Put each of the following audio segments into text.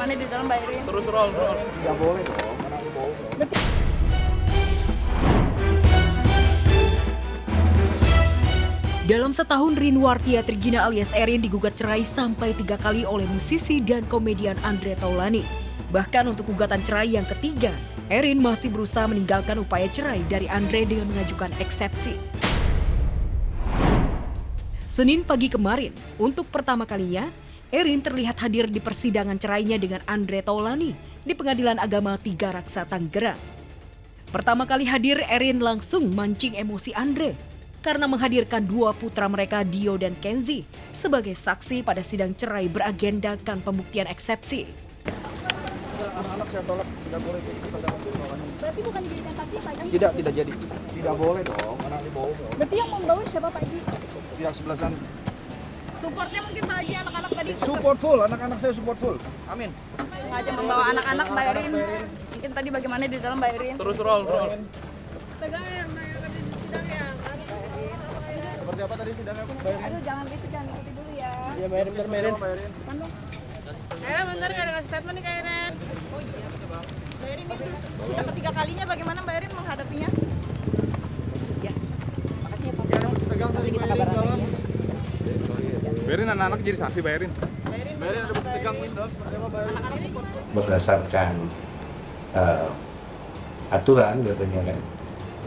bagaimana di dalam Mbak Irin? Terus roll. Tidak boleh dong, karena ini bohong. Dalam setahun, Rinwartia Trigina alias Erin digugat cerai sampai 3 kali oleh musisi dan komedian Andre Taulany. Bahkan untuk gugatan cerai yang ketiga, Erin masih berusaha meninggalkan upaya cerai dari Andre dengan mengajukan eksepsi. Senin pagi kemarin, untuk pertama kalinya, Erin terlihat hadir di persidangan cerainya dengan Andre Taulany di Pengadilan Agama Tiga Raksa Tanggerang. Pertama kali hadir, Erin langsung mancing emosi Andre karena menghadirkan dua putra mereka, Dio dan Kenzi, sebagai saksi pada sidang cerai beragendakan pembuktian eksepsi. Anak-anak saya tolak, tidak boleh jadi ketegangan bawahnya. Berarti bukan dijadikan saksi Pak Haji? Tidak jadi. Tidak boleh dong, karena ini bohong. Berarti yang membawa siapa Pak Haji? Pihak sebelah sana. Supportnya mungkin Pak Haji, anak-anak tadi Support full, anak-anak saya support full. Amin. sengaja membawa anak-anak Mbak Irin. Mungkin tadi bagaimana di dalam Mbak Irin? Terus roll. Seperti apa tadi sidangnya, Mbak Irin? Aduh jangan gitu, jangan ikuti dulu ya. Iya, Mbak Irin. Mbak Irin. Bentar nggak ada statement nih Kak Iren. Mbak Irin ini sudah ketiga kalinya, bagaimana Mbak Irin menghadapinya? Ya, makasih ya Pak. Nanti kita kabaran lagi ya. Berin anak-anak jadi saksi, Berin. Mbak Irin ada bukti tegang window. anak-anak support. Berdasarkan aturan katanya kan,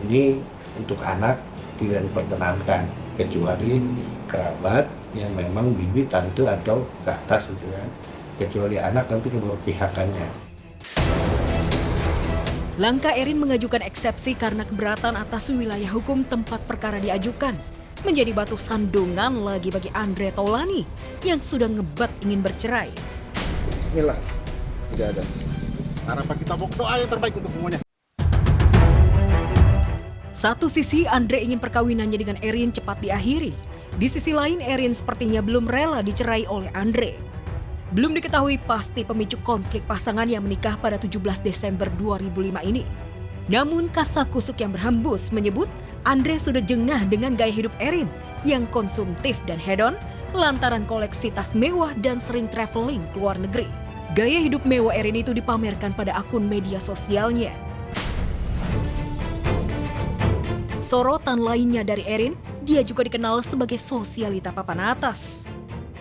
ini untuk anak tidak diperkenankan kecuali kerabat yang memang bibi, tante atau ke atas gitu kan, kecuali anak nanti keberpihakannya. Langkah Erin mengajukan eksepsi karena keberatan atas wilayah hukum tempat perkara diajukan menjadi batu sandungan lagi bagi Andre Taulany yang sudah ngebat ingin bercerai. Bismillah. Tidak ada. Harapan kita doa yang terbaik untuk semuanya. Satu sisi, Andre ingin perkawinannya dengan Erin cepat diakhiri. Di sisi lain, Erin sepertinya belum rela dicerai oleh Andre. Belum diketahui pasti pemicu konflik pasangan yang menikah pada 17 Desember 2005 ini. Namun kasakusuk yang berhembus menyebut Andre sudah jengah dengan gaya hidup Erin yang konsumtif dan hedon lantaran koleksi tas mewah dan sering traveling ke luar negeri. Gaya hidup mewah Erin itu dipamerkan pada akun media sosialnya. Sorotan lainnya dari Erin, dia juga dikenal sebagai sosialita papan atas.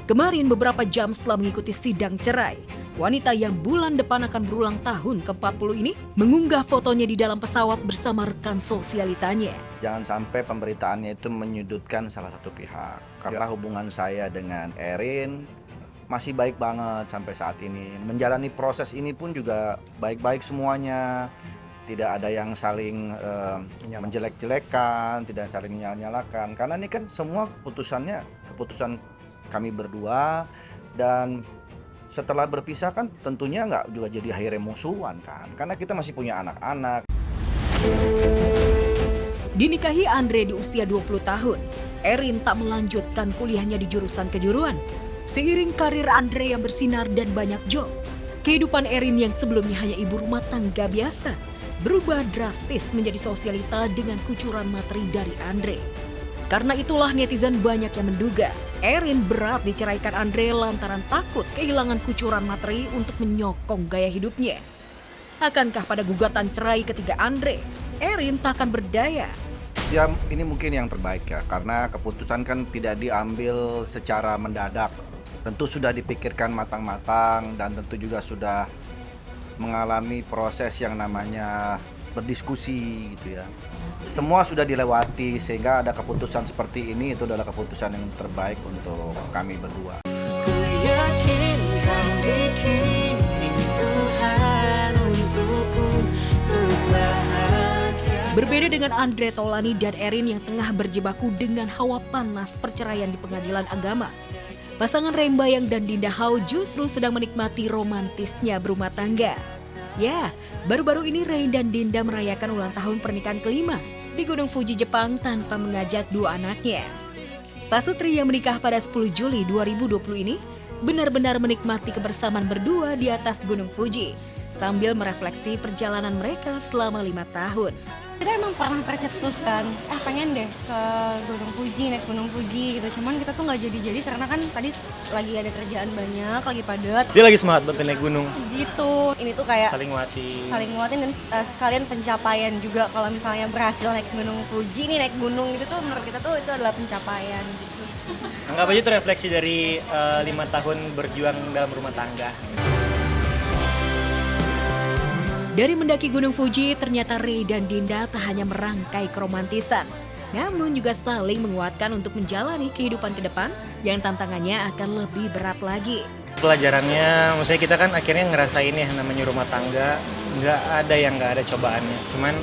Kemarin beberapa jam setelah mengikuti sidang cerai, wanita yang bulan depan akan berulang tahun ke-40 ini mengunggah fotonya di dalam pesawat bersama rekan sosialitanya. Jangan sampai pemberitaannya itu menyudutkan salah satu pihak. Karena hubungan saya dengan Erin masih baik banget sampai saat ini. Menjalani proses ini pun juga baik-baik semuanya. Tidak ada yang saling menjelek-jelekan, tidak saling nyalakan. Karena ini kan semua keputusan kami berdua, dan setelah berpisah kan tentunya nggak juga jadi akhirnya musuhan kan. Karena kita masih punya anak-anak. Dinikahi Andre di usia 20 tahun, Erin tak melanjutkan kuliahnya di jurusan kejuruan. Seiring karir Andre yang bersinar dan banyak job, kehidupan Erin yang sebelumnya hanya ibu rumah tangga biasa berubah drastis menjadi sosialita dengan kucuran materi dari Andre. Karena itulah netizen banyak yang menduga Erin berat diceraikan Andre lantaran takut kehilangan kucuran materi untuk menyokong gaya hidupnya. Akankah pada gugatan cerai ketiga Andre, Erin tak akan berdaya? Ya ini mungkin yang terbaik ya, karena keputusan kan tidak diambil secara mendadak. Tentu sudah dipikirkan matang-matang dan tentu juga sudah mengalami proses yang namanya berdiskusi gitu ya. Semua sudah dilewati sehingga ada keputusan seperti ini, itu adalah keputusan yang terbaik untuk kami berdua. Berbeda dengan Andre Taulany dan Erin yang tengah berjibaku dengan hawa panas perceraian di Pengadilan Agama, pasangan Rembayang dan Dinda Hao justru sedang menikmati romantisnya berumah tangga. Ya, baru-baru ini Rain dan Dinda merayakan ulang tahun pernikahan kelima di Gunung Fuji, Jepang tanpa mengajak dua anaknya. Pasutri yang menikah pada 10 Juli 2020 ini benar-benar menikmati kebersamaan berdua di atas Gunung Fuji sambil merefleksi perjalanan mereka selama 5 tahun. Kita emang pernah tercetus kan, pengen deh ke Gunung Fuji, naik Gunung Fuji gitu. Cuman kita tuh nggak jadi-jadi karena kan tadi lagi ada kerjaan banyak, lagi padat. Dia lagi semangat buat naik gunung. Gitu. Ini tuh kayak Saling nguatin dan sekalian pencapaian juga. Kalau misalnya berhasil naik Gunung Fuji nih, naik gunung gitu tuh menurut kita tuh itu adalah pencapaian gitu. Anggap aja itu refleksi dari 5 tahun berjuang dalam rumah tangga. Dari mendaki Gunung Fuji, ternyata Ray dan Dinda tak hanya merangkai keromantisan, namun juga saling menguatkan untuk menjalani kehidupan ke depan yang tantangannya akan lebih berat lagi. Pelajarannya, maksudnya kita kan akhirnya ngerasain ya namanya rumah tangga, nggak ada yang nggak ada cobaannya. Cuman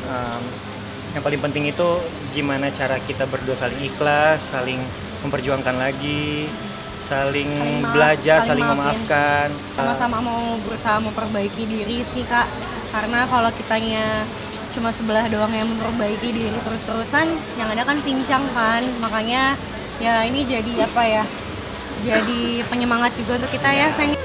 yang paling penting itu gimana cara kita berdua saling ikhlas, saling memperjuangkan lagi, saling belajar, saling memaafkan. Sama-sama mau berusaha memperbaiki diri sih Kak. Karena kalau kitanya cuma sebelah doang yang memperbaiki diri terus-terusan, yang ada kan pincang kan. Makanya ya ini jadi apa ya, jadi penyemangat juga untuk kita ya sayang.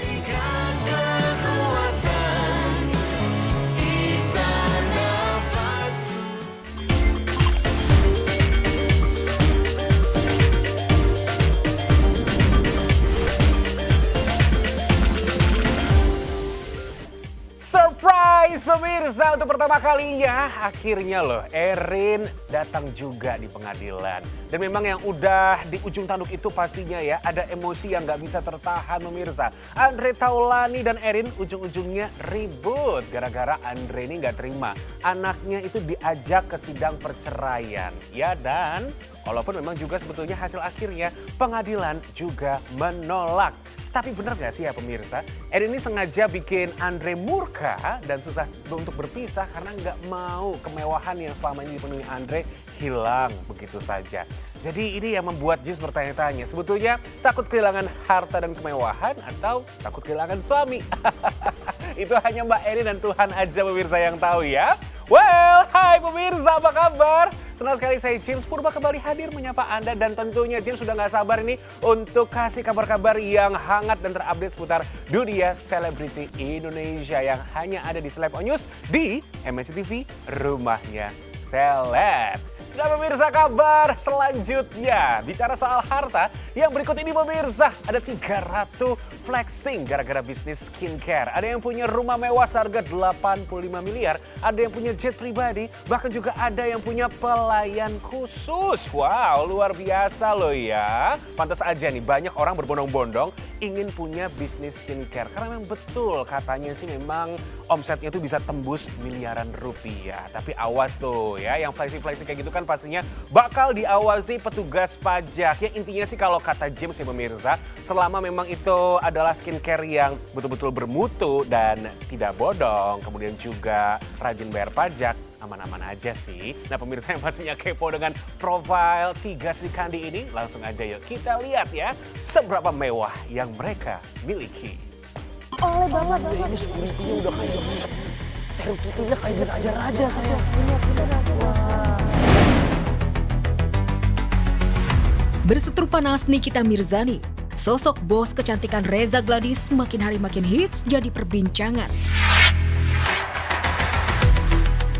Surprise pemirsa, untuk pertama kalinya akhirnya loh Erin datang juga di pengadilan. Dan memang yang udah di ujung tanduk itu pastinya ya ada emosi yang gak bisa tertahan pemirsa. Andre Taulani dan Erin ujung-ujungnya ribut gara-gara Andre ini gak terima anaknya itu diajak ke sidang perceraian. Ya, dan walaupun memang juga sebetulnya hasil akhirnya pengadilan juga menolak. Tapi benar gak sih ya pemirsa, Erin ini sengaja bikin Andre murka dan susah untuk berpisah karena nggak mau kemewahan yang selama ini dipenuhi Andre hilang begitu saja. Jadi ini yang membuat James bertanya-tanya, sebetulnya takut kehilangan harta dan kemewahan atau takut kehilangan suami? Itu hanya Mbak Erin dan Tuhan aja pemirsa yang tahu ya. Well, hai pemirsa, apa kabar? Senang sekali saya James Purba kembali hadir menyapa Anda dan tentunya James sudah gak sabar ini untuk kasih kabar-kabar yang hangat dan terupdate seputar dunia selebriti Indonesia yang hanya ada di Seleb On News di MNC TV, rumahnya seleb. Nah pemirsa, kabar selanjutnya bicara soal harta yang berikut ini pemirsa. Ada 3 ratu flexing gara-gara bisnis skincare. Ada yang punya rumah mewah seharga 85 miliar, ada yang punya jet pribadi, bahkan juga ada yang punya pelayan khusus. Wow, luar biasa loh ya. Pantas aja nih banyak orang berbondong-bondong ingin punya bisnis skincare. Karena memang betul katanya sih memang omsetnya tuh bisa tembus miliaran rupiah. Tapi awas tuh ya, yang flexing-flexing kayak gitu kan pastinya bakal diawasi petugas pajak. Ya intinya sih kalau kata James ya pemirsa, selama memang itu adalah skincare yang betul-betul bermutu dan tidak bodong, kemudian juga rajin bayar pajak, aman-aman aja sih. Nah pemirsa yang pastinya kepo dengan profil 3 Sri Kandi ini, langsung aja yuk kita lihat ya seberapa mewah yang mereka miliki. Oleh bapak ini security-nya udah kayak security-nya kayak raja-raja saya. Berseteru panas Nikita Mirzani, sosok bos kecantikan Reza Gladys makin hari makin hits jadi perbincangan.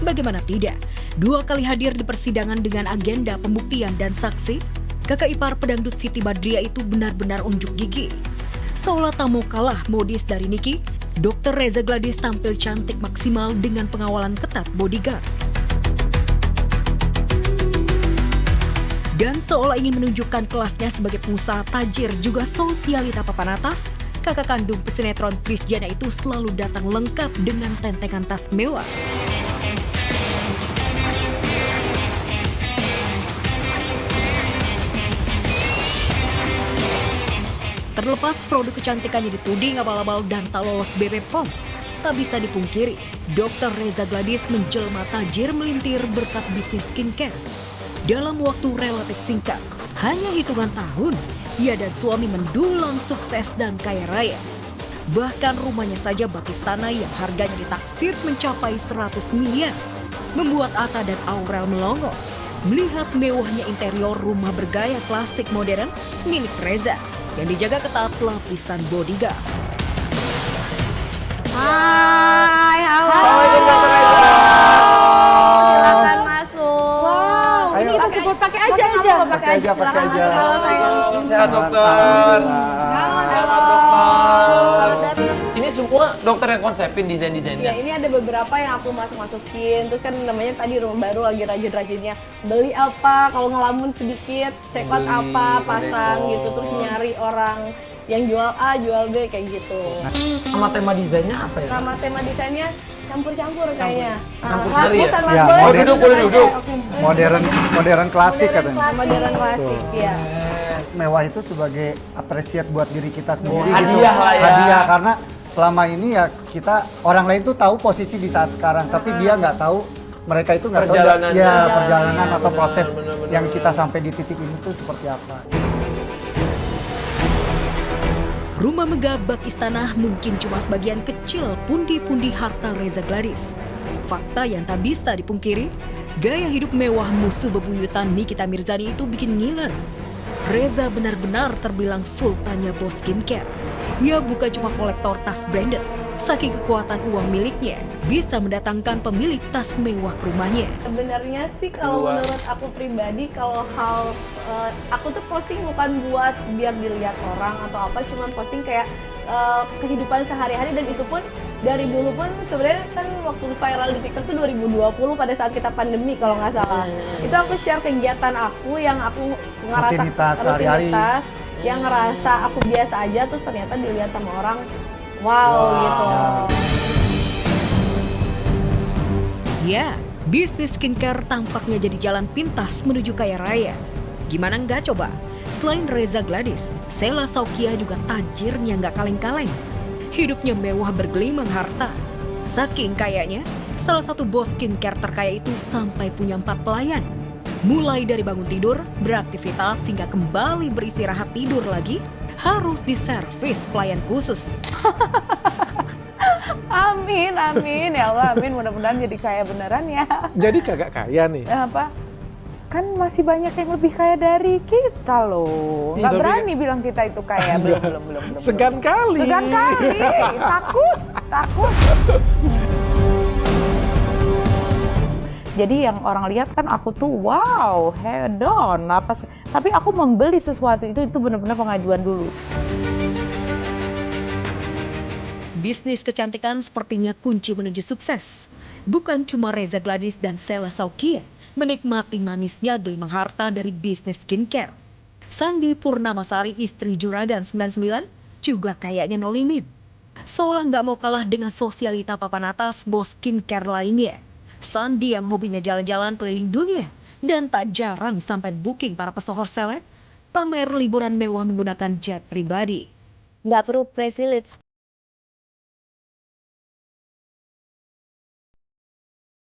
Bagaimana tidak, 2 kali hadir di persidangan dengan agenda pembuktian dan saksi, kakak ipar pedangdut Siti Badriah itu benar-benar unjuk gigi. Seolah tak mau kalah modis dari Niki, Dr. Reza Gladys tampil cantik maksimal dengan pengawalan ketat bodyguard. Dan seolah ingin menunjukkan kelasnya sebagai pengusaha tajir juga sosialita papan atas, kakak kandung pesinetron Prisciana itu selalu datang lengkap dengan tentengan tas mewah. Terlepas produk kecantikannya dituding abal-abal dan tak lolos BP POM, tak bisa dipungkiri, Dr. Reza Gladys menjelma tajir melintir berkat bisnis skincare. Dalam waktu relatif singkat, hanya hitungan tahun, ia dan suami mendulang sukses dan kaya raya. Bahkan rumahnya saja baptis tanah yang harganya ditaksir mencapai 100 miliar. Membuat Atta dan Aurel melongo melihat mewahnya interior rumah bergaya klasik modern milik Reza yang dijaga ketat lapisan bodyguard. Hai Hai, halo. Assalamualaikum Dokter Reza. Silakan masuk. Wow, Ayo, ini kita sebut pakai aja. pakai aja. pakai aja. Halo, sayang. Sehat dokter. Ini semua dokter yang konsepin Ya, desain-desainnya. ini ada beberapa yang aku masukin. Terus kan namanya tadi rumah baru lagi rajin-rajinnya. Beli apa, kalau ngelamun sedikit, check out Beli, apa, pasang dekor. gitu. Terus nyari orang yang jual A, jual B, kayak gitu. Sama tema desainnya apa ya? Nama tema desainnya campur-campur kayaknya. Campur Klasik sekali ya? sama Ya, boleh modern. duduk, Boleh duduk. Oke. Modern klasik katanya. Modern klasik, ya. Mewah itu sebagai apresiat buat diri kita sendiri Hadiah gitu. lah ya. Hadiah, karena selama ini ya kita orang lain tuh tahu posisi di saat sekarang, tapi dia nggak tahu, mereka itu nggak tahu Perjalanannya. ya perjalanan atau Benar, proses benar. yang kita sampai di titik ini tuh seperti apa. Rumah megah bak istana mungkin cuma sebagian kecil pundi-pundi harta Reza Gladys. Fakta yang tak bisa dipungkiri, gaya hidup mewah musuh bebuyutan Nikita Mirzani itu bikin ngiler. Reza benar-benar terbilang sultannya bos skincare. Ia bukan cuma kolektor tas branded. Saking kekuatan uang miliknya, bisa mendatangkan pemilik tas mewah ke rumahnya. Sebenarnya sih kalau menurut aku pribadi, kalau hal aku tuh posting bukan buat biar dilihat orang atau apa, cuman posting kayak kehidupan sehari-hari, dan itu pun dari dulu pun sebenarnya kan waktu viral di TikTok tuh 2020 pada saat kita pandemi kalau nggak salah. Itu aku share kegiatan aku yang aku ngerasa Rutinitas sehari-hari. yang ngerasa aku biasa aja, terus ternyata dilihat sama orang, wow. Gitu. Ya, bisnis skincare tampaknya jadi jalan pintas menuju kaya raya. Gimana nggak coba? Selain Reza Gladys, Sela Saukia juga tajirnya nggak kaleng-kaleng. Hidupnya mewah bergelimang harta. Saking kayanya, salah satu bos skincare terkaya itu sampai punya 4 pelayan. Mulai dari bangun tidur, beraktivitas, hingga kembali beristirahat tidur lagi, harus diservis pelayan khusus. Amin, amin. Ya Allah, amin. Mudah-mudahan jadi kaya beneran ya. Jadi kagak kaya nih. Apa? Kan masih banyak yang lebih kaya dari kita loh. Nggak Tapi- berani bilang kita itu kaya. Belum. Segan kali. Segan kali. Takut. Jadi yang orang lihat kan aku tuh wow, hedon, apa sih. Tapi aku membeli sesuatu itu benar-benar pengajuan dulu. Bisnis kecantikan sepertinya kunci menuju sukses. Bukan cuma Reza Gladys dan Sela Saukia menikmati manisnya gelimang harta dari bisnis skincare. Sandi Purnamasari, istri Juragan 99, juga kayaknya no limit. Seolah nggak mau kalah dengan sosialita papan atas bos skincare lainnya. Sandi yang hobinya jalan-jalan keliling dunia dan tak jarang sampai booking para pesohor seleb, pamer liburan mewah menggunakan jet pribadi. Nggak perlu privilege,